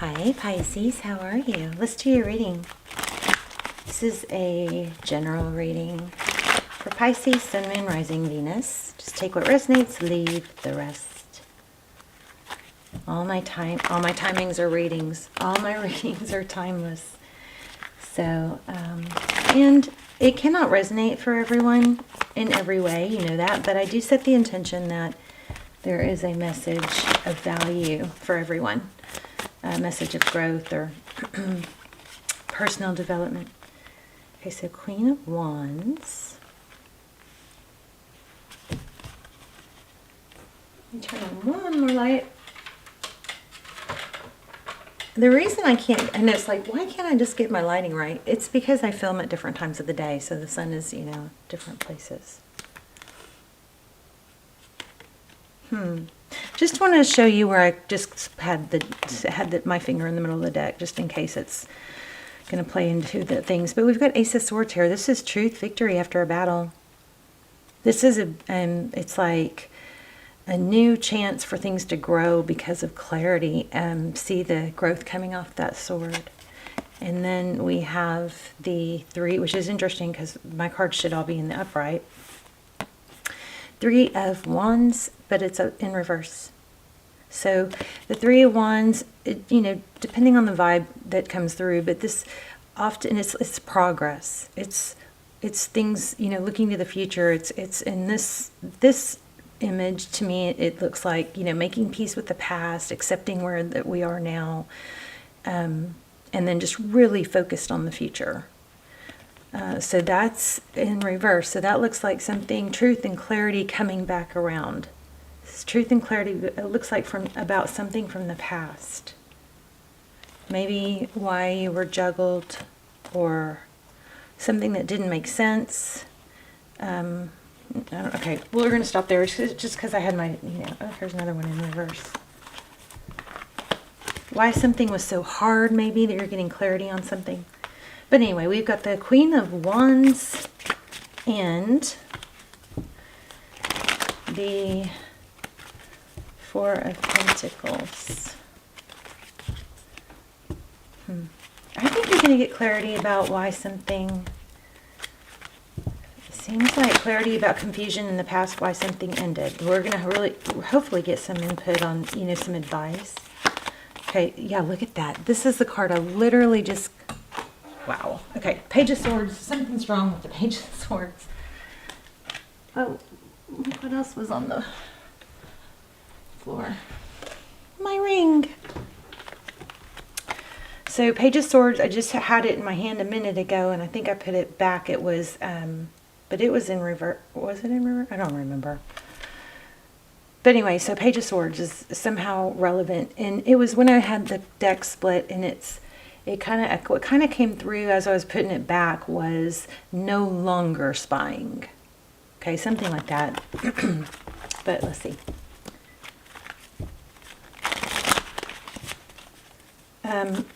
Hi Pisces, how are you? Let's do your reading. This is a general reading for Pisces, Sun, Moon, Rising, Venus. Just take what resonates, leave the rest. All my timings are readings. All my readings are timeless. So, and it cannot resonate for everyone in every way, you know that, but I do set the intention that there is a message of value for everyone. A message of growth or personal development. Okay, so Queen of Wands. Let me turn on one more light. The reason I can't, and it's like, why can't I just get my lighting right? It's because I film at different times of the day, so the sun is, different places. Just want to show you where I just had my finger in the middle of the deck, just in case it's going to play into the things. But we've got Ace of Swords here. This is truth, victory after a battle. This is it's like a new chance for things to grow because of clarity. See the growth coming off that sword. And then we have the 3, which is interesting because my cards should all be in the upright. 3 of Wands, but it's in reverse. So the 3 of Wands, depending on the vibe that comes through, but this often it's progress. It's things, looking to the future. It's in this image, to me it looks like, making peace with the past, accepting where that we are now, and then just really focused on the future. So that's in reverse. So that looks like something, truth and clarity coming back around. This truth and clarity, it looks like about something from the past. Maybe why you were juggled or something that didn't make sense. Okay, well, we're going to stop there just because I had my, oh, here's another one in reverse. Why something was so hard, maybe, that you're getting clarity on something. But anyway, we've got the Queen of Wands and the 4 of Pentacles. I think you're going to get clarity about why something, seems like clarity about confusion in the past, why something ended. We're going to really, hopefully get some input on, some advice. Okay, yeah, look at that. This is the card I literally just... Wow. Okay, Page of Swords. Something's wrong with the Page of Swords. Oh, what else was on the floor? My ring. So Page of Swords, I just had it in my hand a minute ago, and I think I put it back. It was, but it was in reverse. Was it in reverse? I don't remember. But anyway, so Page of Swords is somehow relevant, and it was when I had the deck split, and what kind of came through as I was putting it back was no longer spying. Okay, something like that. But let's see.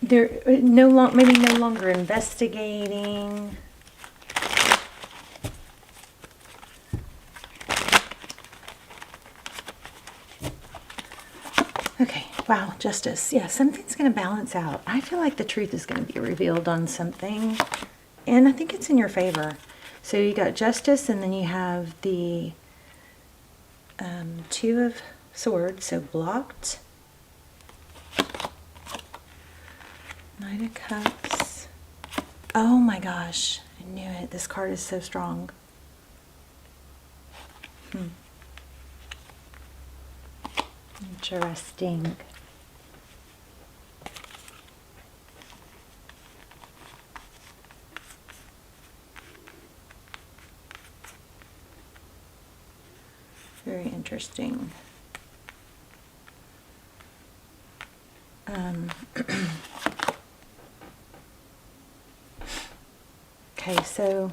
Maybe no longer investigating. Okay, wow, justice. Yeah, something's going to balance out. I feel like the truth is going to be revealed on something, and I think it's in your favor. So you got justice, and then you have the 2 of Swords, so blocked. Knight of Cups. Oh my gosh, I knew it. This card is so strong. Interesting. Very interesting. Okay, so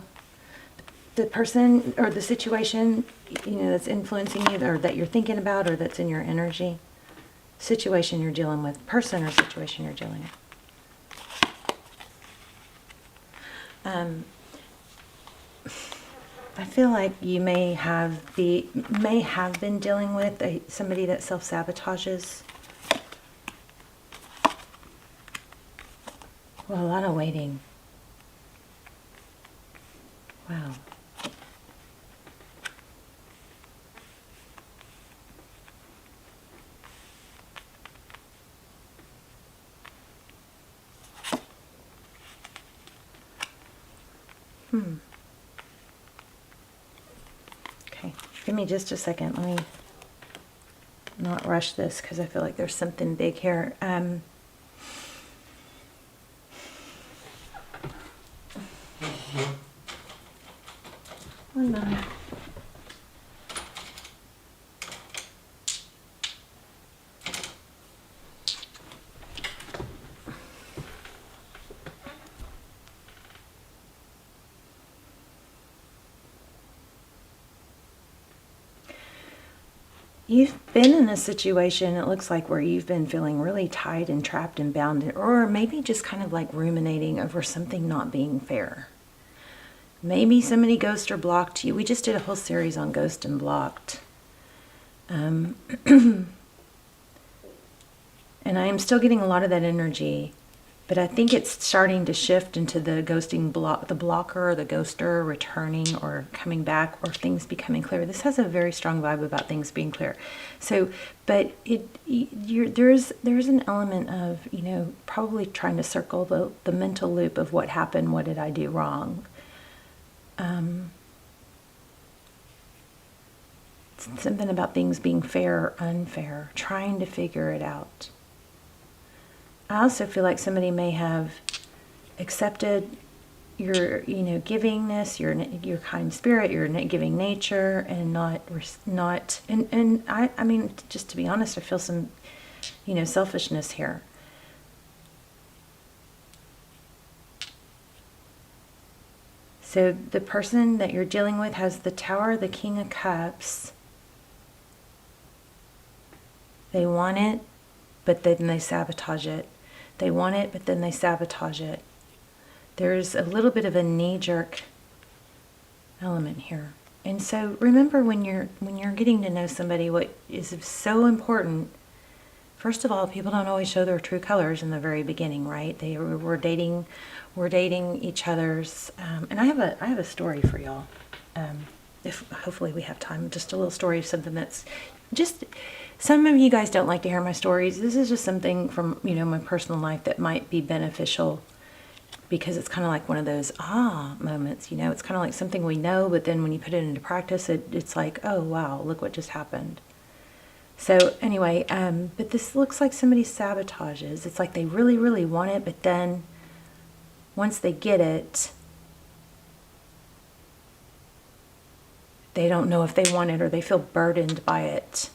the person or the situation, that's influencing you, or that you're thinking about, or that's in your energy, situation you're dealing with, person or situation you're dealing with. I feel like you may have been dealing with somebody that self-sabotages. Well, a lot of waiting. Wow. Okay, give me just a second. Let me not rush this because I feel like there's something big here. Oh no. You've been in a situation, it looks like, where you've been feeling really tied and trapped and bound, or maybe just kind of like ruminating over something not being fair. Maybe somebody ghosted or blocked you. We just did a whole series on ghost and blocked. And I am still getting a lot of that energy, but I think it's starting to shift into the ghosting block, the blocker or the ghoster returning or coming back, or things becoming clear. This has a very strong vibe about things being clear. So, but there's an element of, you know, probably trying to circle the mental loop of what happened, what did I do wrong. Something about things being fair or unfair, trying to figure it out. I also feel like somebody may have accepted your, you know, givingness, your kind spirit, your giving nature, and not, and I mean, just to be honest, I feel some, you know, selfishness here. So the person that you're dealing with has the Tower, the King of Cups. They want it, but then they sabotage it. They want it, but then they sabotage it. There's a little bit of a knee-jerk element here. And so remember, when you're getting to know somebody, what is so important, first of all, people don't always show their true colors in the very beginning, right? We're dating each other's, and I have a story for y'all. If hopefully we have time, just a little story of something that's just, some of you guys don't like to hear my stories. This is just something from, you know, my personal life that might be beneficial, because it's kind of like one of those moments, you know. It's kind of like something we know, but then when you put it into practice, it's like, oh wow, look what just happened. So anyway, but this looks like somebody sabotages. It's like they really, really want it, but then once they get it, they don't know if they want it, or they feel burdened by it.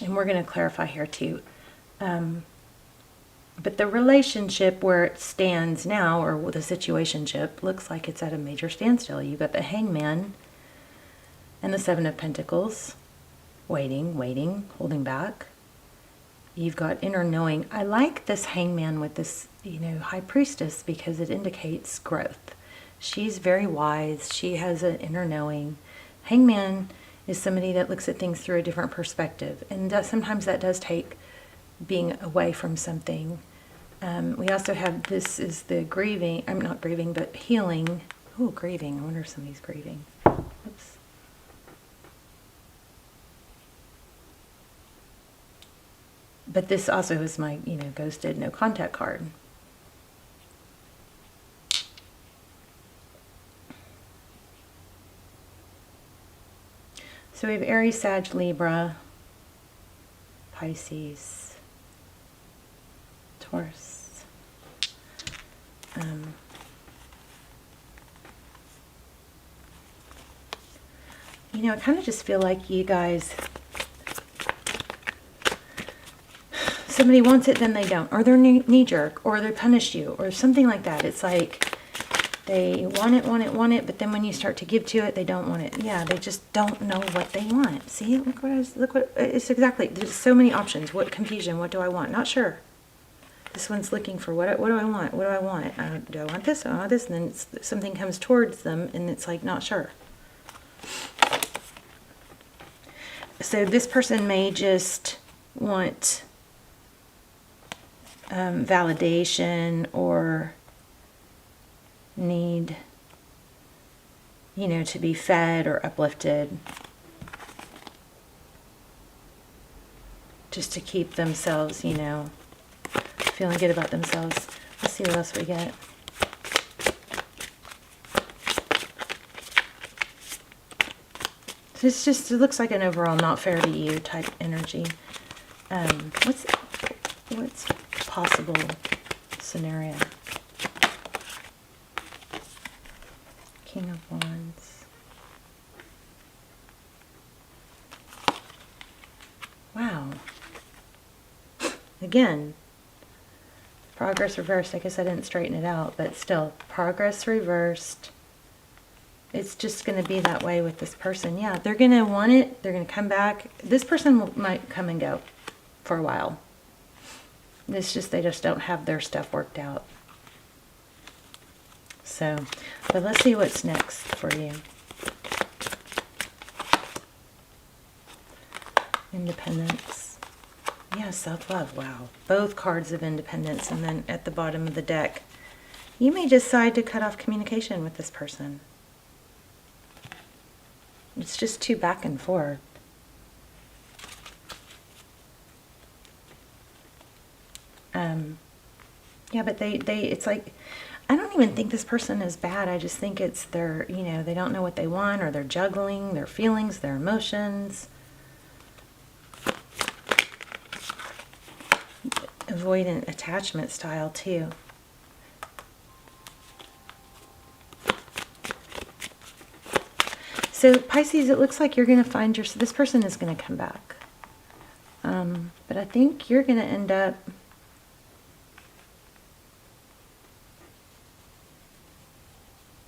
And we're going to clarify here too. But the relationship where it stands now, or the situationship, looks like it's at a major standstill. You've got the Hangman and the Seven of Pentacles. Waiting, holding back. You've got inner knowing. I like this Hangman with this, you know, High Priestess, because it indicates growth. She's very wise. She has an inner knowing. Hangman is somebody that looks at things through a different perspective, and sometimes that does take being away from something. We also have, this is the grieving, I'm not grieving, but healing. Oh, grieving. I wonder if somebody's grieving. Oops. But this also is my, you know, ghosted, no contact card. So we have Aries, Sag, Libra, Pisces, Taurus. You know, I kind of just feel like you guys, somebody wants it, then they don't, or they're knee-jerk, or they punish you, or something like that. It's like they want it, but then when you start to give to it, they don't want it. Yeah, they just don't know what they want. See, look what it's exactly. There's so many options. What confusion? What do I want? Not sure. This one's looking for what do I want? What do I want? Do I want this? Do I want this? And then something comes towards them, and it's like not sure. So this person may just want validation, or need, you know, to be fed or uplifted, just to keep themselves, you know, feeling good about themselves. Let's see what else we get. It's just, it looks like an overall not fair to you type energy. What's possible scenario? King of Wands. Wow. Again, progress reversed. I guess I didn't straighten it out, but still, progress reversed. It's just going to be that way with this person. Yeah, they're going to want it. They're going to come back. This person might come and go for a while. It's just, they just don't have their stuff worked out. So, but let's see what's next for you. Independence. Yeah, self-love. Wow. Both cards of independence. And then at the bottom of the deck, you may decide to cut off communication with this person. It's just too back and forth. Yeah, but it's like, I don't even think this person is bad. I just think it's their, you know, they don't know what they want, or they're juggling their feelings, their emotions. Avoidant attachment style too. So Pisces, it looks like you're going to find this person is going to come back. But I think you're going to end up,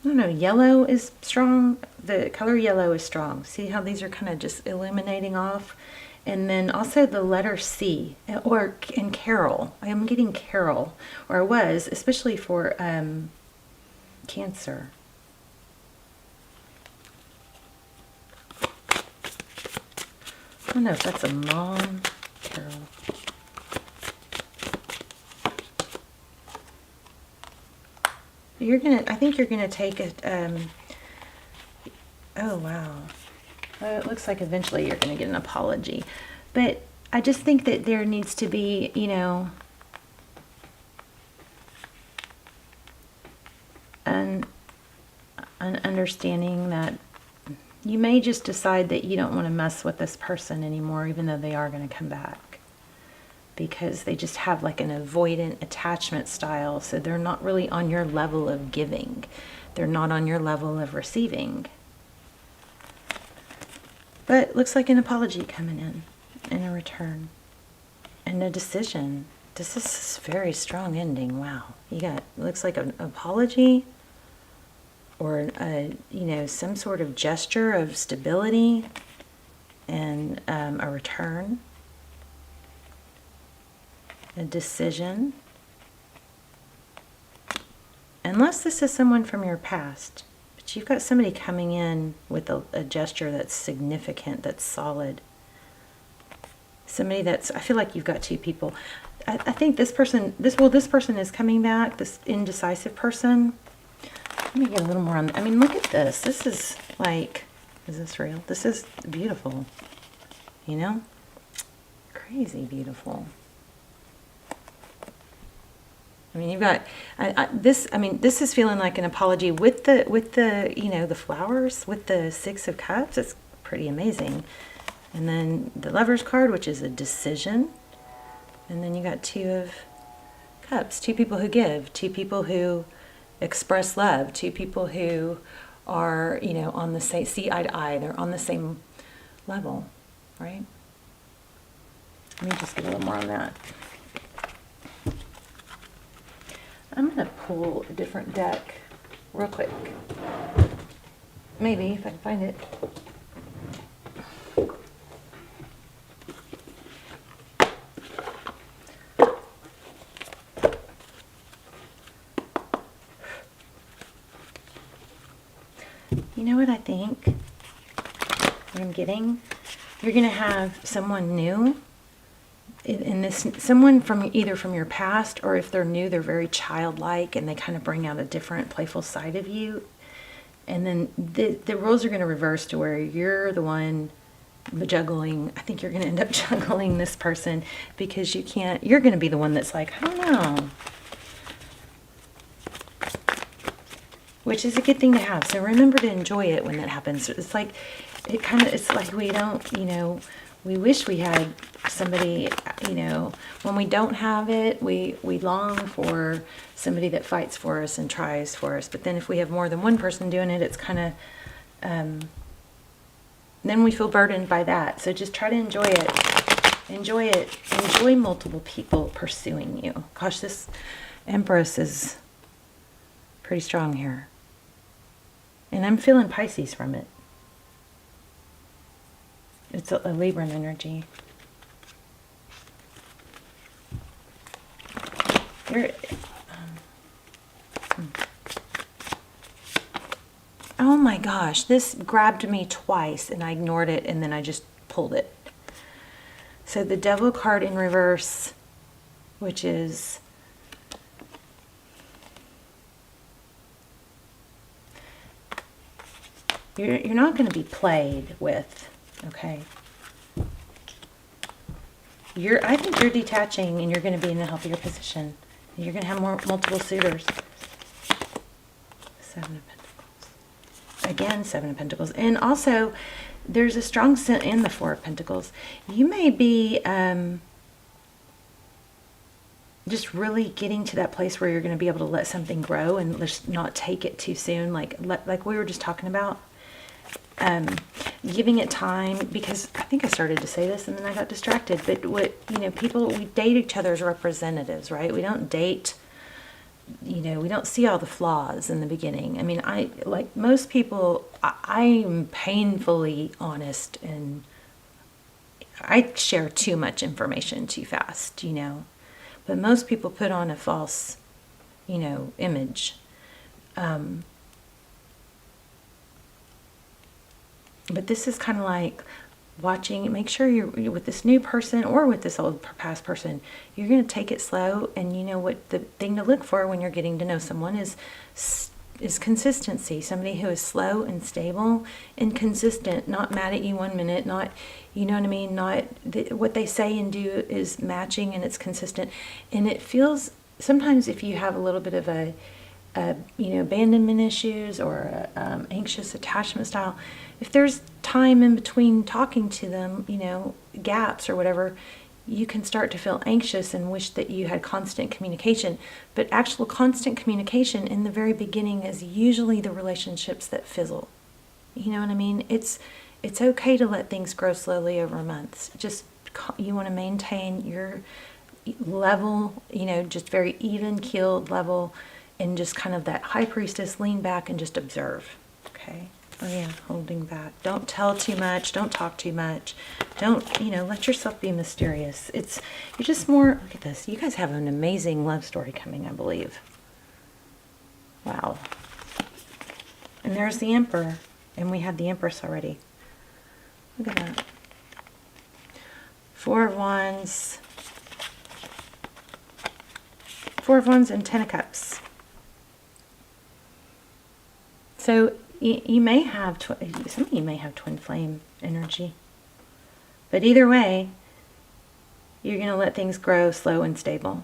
I don't know, yellow is strong. The color yellow is strong. See how these are kind of just illuminating off? And then also the letter C, and Carol. I am getting Carol, or was, especially for Cancer. I don't know if that's a mom, Carol. I think you're gonna take it, oh wow. It looks like eventually you're gonna get an apology. But I just think that there needs to be, you know, an understanding that you may just decide that you don't want to mess with this person anymore, even though they are going to come back. Because they just have like an avoidant attachment style, so they're not really on your level of giving. They're not on your level of receiving. But it looks like an apology coming in, and a return, and a decision. This is a very strong ending. Wow. You got, looks like an apology, or you know, some sort of gesture of stability, and a return, a decision. Unless this is someone from your past, but you've got somebody coming in with a gesture that's significant, that's solid. Somebody that's, I feel like you've got two people. I think this person, this person is coming back, this indecisive person. Let me get a little more on, I mean, look at this. This is like, is this real? This is beautiful, you know? Crazy beautiful. I mean, you've got this. I mean, this is feeling like an apology with the you know, the flowers, with the Six of Cups. It's pretty amazing. And then the Lover's card, which is a decision. And then you got Two of Cups. Two people who give. Two people who express love. Two people who are, you know, on the same, see eye to eye. They're on the same level, right? Let me just get a little more on that. I'm going to pull a different deck real quick. Maybe, if I can find it. You know what I think? What I'm getting? You're going to have someone new in this, someone from either from your past, or if they're new, they're very childlike and they kind of bring out a different playful side of you. And then the roles are going to reverse to where you're the one juggling. I think you're going to end up juggling this person because you're going to be the one that's like, I don't know. Which is a good thing to have. So remember to enjoy it when that happens. It's like, it's like we don't, we wish we had somebody, when we don't have it, we long for somebody that fights for us and tries for us. But then if we have more than one person doing it, it's kind of, then we feel burdened by that. So just try to enjoy it. Enjoy it. Enjoy multiple people pursuing you. Gosh, this Empress is pretty strong here. And I'm feeling Pisces from it. It's a Libran energy. Oh my gosh, this grabbed me twice and I ignored it and then I just pulled it. So the Devil card in reverse, which is you're not going to be played with, okay? I think you're detaching and you're going to be in a healthier position. You're going to have multiple suitors. Seven of Pentacles. Again, Seven of Pentacles. And also, there's a strong sense in the Four of Pentacles. You may be just really getting to that place where you're going to be able to let something grow and just not take it too soon, like we were just talking about. Giving it time, because I think I started to say this and then I got distracted, but we date each other as representatives, right? We don't date, we don't see all the flaws in the beginning. I mean, like most people, I'm painfully honest and I share too much information too fast, but most people put on a false, image. But this is kind of like watching, make sure you're with this new person or with this old past person, you're going to take it slow. And what the thing to look for when you're getting to know someone is consistency. Somebody who is slow and stable and consistent, not mad at you one minute, not, not what they say and do is matching and it's consistent. And it feels, sometimes if you have a little bit of abandonment issues or anxious attachment style, if there's time in between talking to them, gaps or whatever, you can start to feel anxious and wish that you had constant communication. But actual constant communication in the very beginning is usually the relationships that fizzle. You know what I mean? It's okay to let things grow slowly over months. Just you want to maintain your level, just very even-keeled level, and just kind of that high priestess, lean back and just observe. Okay? Oh yeah, holding back. Don't tell too much. Don't talk too much. Don't, let yourself be mysterious. You're just more, look at this. You guys have an amazing love story coming, I believe. Wow. And there's the Emperor. And we had the Empress already. Look at that. Four of Wands. Four of Wands and Ten of Cups. So you may have, some of you may have twin flame energy. But either way, you're going to let things grow slow and stable.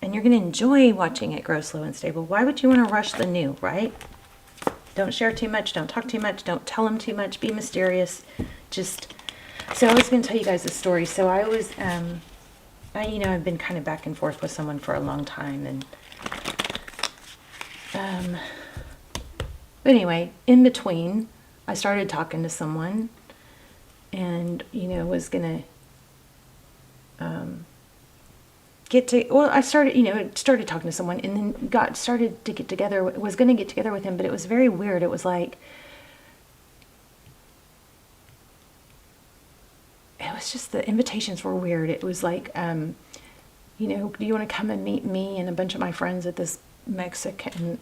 And you're going to enjoy watching it grow slow and stable. Why would you want to rush the new, right? Don't share too much. Don't talk too much. Don't tell them too much. Be mysterious. So I was going to tell you guys a story. So I was, I've been kind of back and forth with someone for a long time. And but anyway, in between, I started talking to someone and, was going to I started talking to someone and then started to get together, was going to get together with him, but it was very weird. It was like, it was just, the invitations were weird. It was like, do you want to come and meet me and a bunch of my friends at this Mexican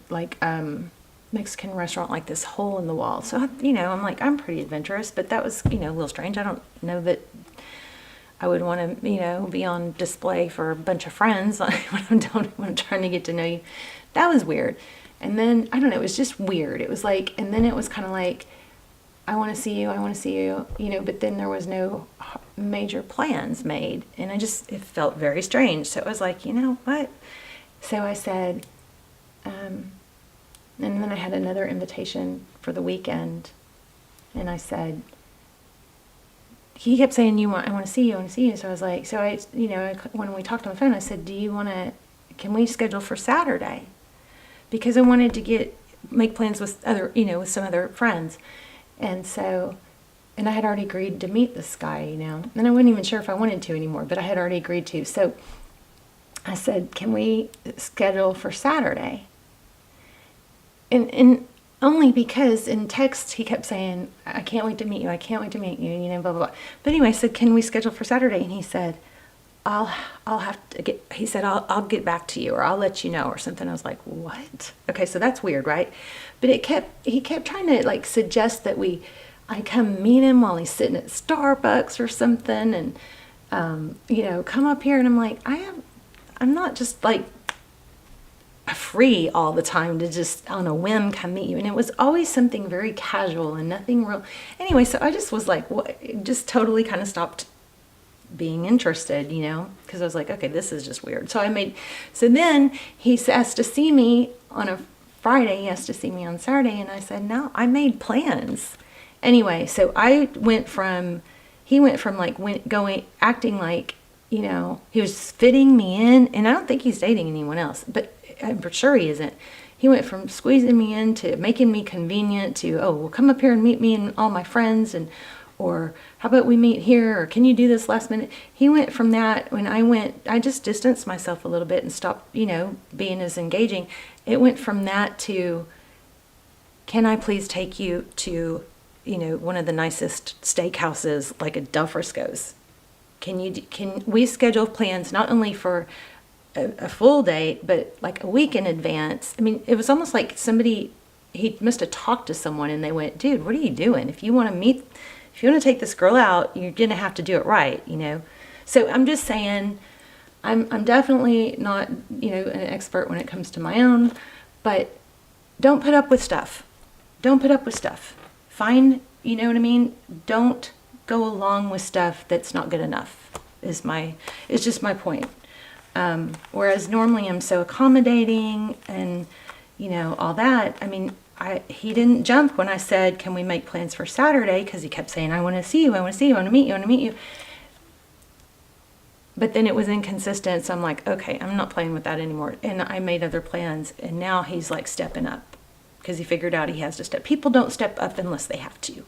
restaurant, like this hole in the wall. So, I'm like, I'm pretty adventurous, but that was, a little strange. I don't know that I would want to, you know, be on display for a bunch of friends when I'm trying to get to know you. That was weird. And then, I don't know, it was just weird. It was like, and then it was kind of like, I want to see you, you know, but then there was no major plans made. And it felt very strange. So it was like, you know what? So I said, and then I had another invitation for the weekend. And I said, he kept saying, I want to see you. So I was like, you know, when we talked on the phone, I said, can we schedule for Saturday? Because I wanted to make plans with with some other friends. And so, and I had already agreed to meet this guy, you know, and I wasn't even sure if I wanted to anymore, but I had already agreed to. So I said, can we schedule for Saturday? And only because in text he kept saying, I can't wait to meet you, you know, blah, blah, blah. But anyway, I said, can we schedule for Saturday? And he said, I'll get back to you, or I'll let you know, or something. I was like, what? Okay, so that's weird, right? But he kept trying to like suggest that I come meet him while he's sitting at Starbucks or something, and you know, come up here. And I'm like, I'm not just like free all the time to just on a whim come meet you. And it was always something very casual and nothing real. Anyway, so I just was like, what? Just totally kind of stopped being interested, you know, because I was like, okay, this is just weird. So then he has to see me on a Friday, he has to see me on Saturday. And I said, no, I made plans. Anyway, so he went from like acting like, you know, he was fitting me in, and I don't think he's dating anyone else, but I'm for sure he isn't. He went from squeezing me in to making me convenient to, oh, well, come up here and meet me and all my friends, or how about we meet here, or can you do this last minute? He went from that. When I just distanced myself a little bit and stopped, you know, being as engaging. It went from that to, can I please take you to, you know, one of the nicest steakhouses, like a Del Frisco's? Can we schedule plans not only for a full date, but like a week in advance? I mean, it was almost like he must have talked to someone and they went, dude, what are you doing? If you want to take this girl out, you're going to have to do it right, you know? So I'm just saying, I'm definitely not, you know, an expert when it comes to my own, but don't put up with stuff. Don't put up with stuff. Find, you know what I mean? Don't go along with stuff that's not good enough is just my point. Whereas normally I'm so accommodating and, you know, all that. I mean, he didn't jump when I said, can we make plans for Saturday? Because he kept saying, I want to see you, I want to see you, I want to meet you, I want to meet you. But then it was inconsistent, so I'm like, okay, I'm not playing with that anymore. And I made other plans, and now he's like stepping up because he figured out he has to step. People don't step up unless they have to.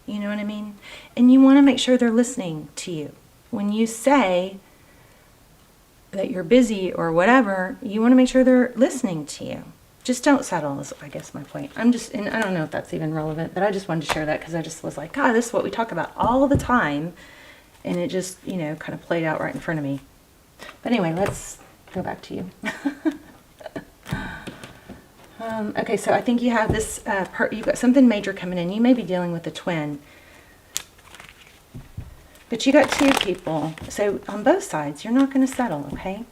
You know what I mean? And you want to make sure they're listening to you. When you say that you're busy or whatever, you want to make sure they're listening to you. Just don't settle, is I guess my point. And I don't know if that's even relevant, but I just wanted to share that because I just was like, God, this is what we talk about all the time. And it just, you know, kind of played out right in front of me. But anyway, let's go back to you. Okay, so I think you have this you've got something major coming in. You may be dealing with a twin. But you got two people. So on both sides, you're not going to settle, okay?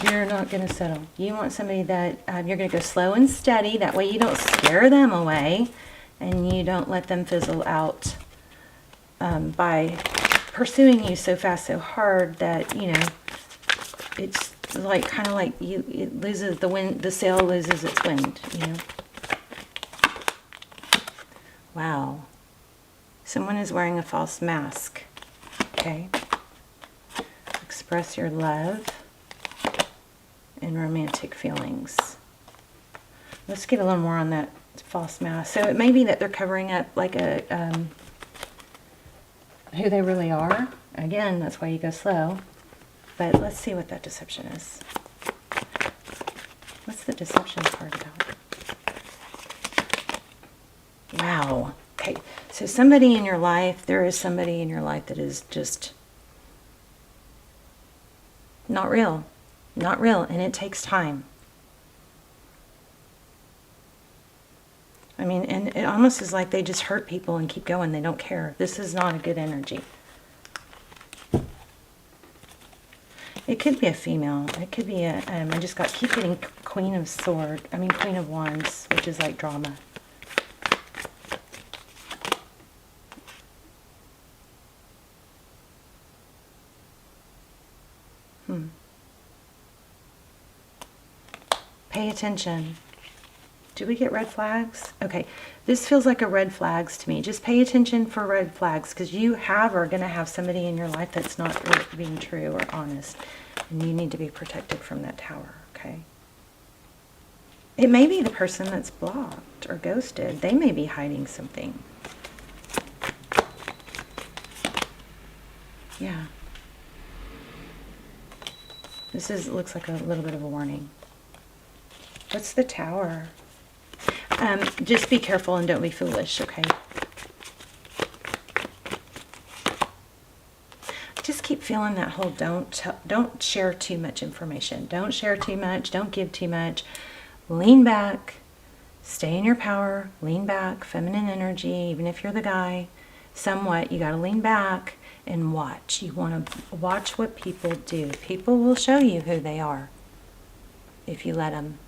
You're not going to settle. You want somebody that you're going to go slow and steady. That way you don't scare them away. And you don't let them fizzle out by pursuing you so fast, so hard that, you know, it's like kind of like it loses the wind, the sail loses its wind, you know. Wow. Someone is wearing a false mask. Okay. Express your love and romantic feelings. Let's get a little more on that false mask. So it may be that they're covering up like who they really are. Again, that's why you go slow. But let's see what that deception is. What's the deception part about? Wow. Okay. So somebody in your life, there is somebody in your life that is just not real. Not real. And it takes time. I mean, and it almost is like they just hurt people and keep going. They don't care. This is not a good energy. It could be a female. It could be a, I just keep getting Queen of Wands, which is like drama. Pay attention. Do we get red flags? Okay, this feels like a red flags to me. Just pay attention for red flags, because you are going to have somebody in your life that's not being true or honest. And you need to be protected from that tower, okay? It may be the person that's blocked or ghosted. They may be hiding something. Yeah. Looks like a little bit of a warning. What's the tower? Just be careful and don't be foolish, okay? Just keep feeling that whole don't share too much information. Don't share too much. Don't give too much. Lean back. Stay in your power. Lean back. Feminine energy, even if you're the guy. Somewhat, you got to lean back and watch. You want to watch what people do. People will show you who they are if you let them.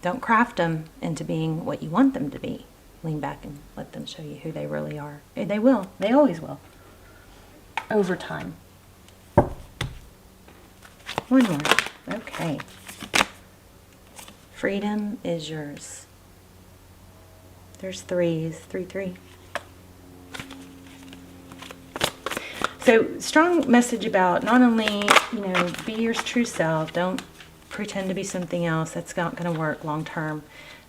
Don't craft them into being what you want them to be. Lean back and let them show you who they really are. They will. They always will. Over time. One more. Okay. Freedom is yours. There's threes. 3, 3. So, strong message about not only, be your true self. Don't pretend to be something else. That's not going to work long term.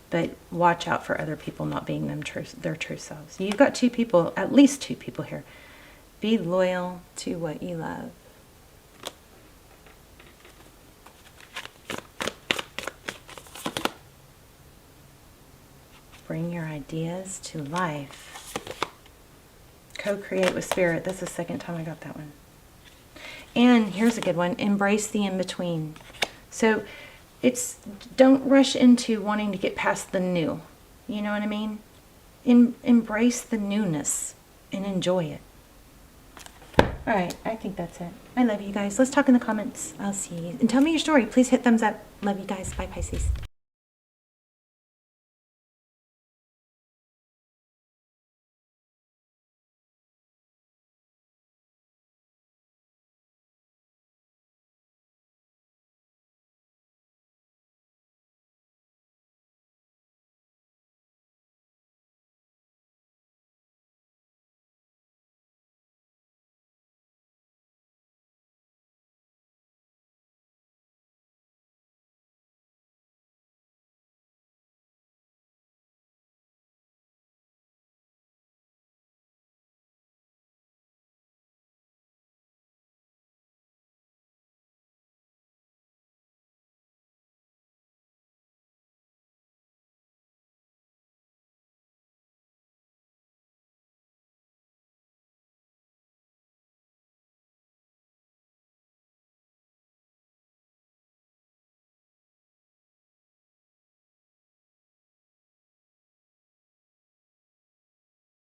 But watch out for other people not being their true selves. You've got 2 people, at least 2 people here. Be loyal to what you love. Bring your ideas to life. Co-create with spirit. That's the second time I got that one. And here's a good one. Embrace the in-between. So don't rush into wanting to get past the new. You know what I mean? Embrace the newness and enjoy it. All right, I think that's it. I love you guys. Let's talk in the comments. I'll see you. And tell me your story. Please hit thumbs up. Love you guys. Bye, Pisces.